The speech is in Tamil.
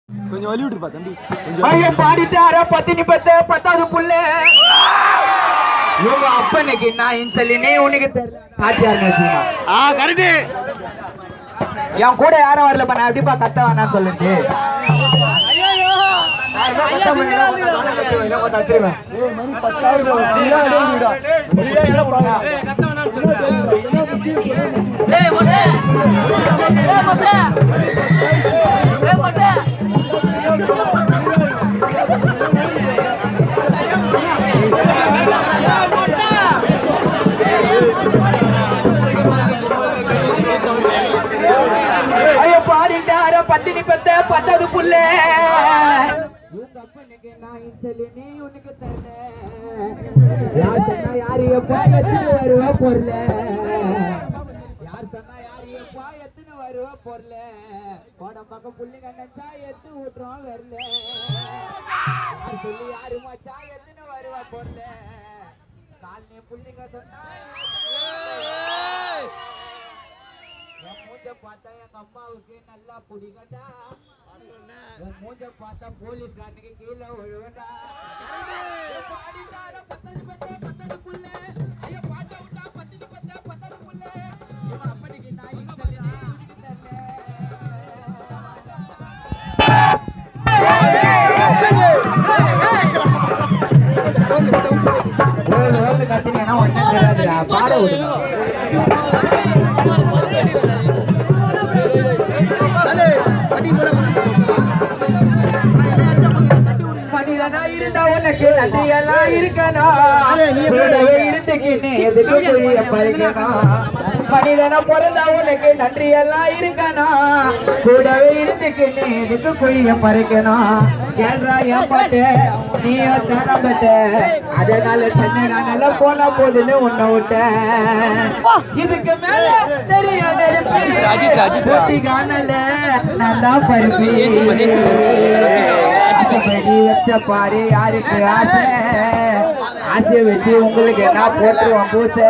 கொஞ்சம் வலி விட்டுருப்பா தம்பி. பையன் பாடிட்டார பத்தினி பத்த பத்தாவது புள்ள இவங்க அப்பனுக்கு நான் சொல்லி நீ உனக்கு தெரியல ஆச்சியாருன்னு வச்சுக்கா. கரெக்டு. என் கூட யாரும் வரலப்பா, நான் எப்படிப்பா கத்த வேணான்னு சொல்லிட்டு பாடிட்டார பத்தினி பத்த பத்தாவது புள்ள யாரு எப்பா எத்தனை வருவா பொருள், யார் சொன்னா யாரு எப்பா எத்தனை வருவா பொருள், போட பக்கம் புள்ளிங்க நினைச்சா எத்து விட்டுறோம் வரல, யார் சொல்லி யாரு மச்சா எத்தனை வருவா பொருள், காலனி புள்ளிங்க சொன்னா மூஞ்ச பார்த்தா எங்க அம்மாவுக்கு நல்லா பிடிக்கட்டா, மூஞ்ச பார்த்தா போலீஸ்காரனுக்கு கீழே விழுவண்டா. பாடிட்டார பத்தது பத்த பத்தது புள்ள, ஐயோ பாட்ட விட்டா பத்தது பத்த பத்தது புள்ள, இவன் அப்படிக்கு நான் கத்தினா ஒன்னும் தெரியாதுடா, பாட விடுங்க. மனிதனா இருந்தா உனக்கு நன்றி எல்லாம் இருக்கணும், எதுக்கு புரிய பறிக்கணும், மனிதனா பிறந்தா உனக்கு நன்றி எல்லாம் இருக்கணும், கூடவே இருந்துக்கின்னு எதுக்கு குழிய பறிக்கணும், ஏன்றா என் பாட்டு நீயோ தரம்பட்ட, அதனால சென்னை நல்லா போன போதுன்னு உன்னை விட்ட, இதுக்கு மேல தெரியும் காணல நான் தான் பருப்பி வச்ச பாரு யாருக்கு ஆசை, ஆசையை வச்சு உங்களுக்கு என்ன போட்டுருவோம் பூசை.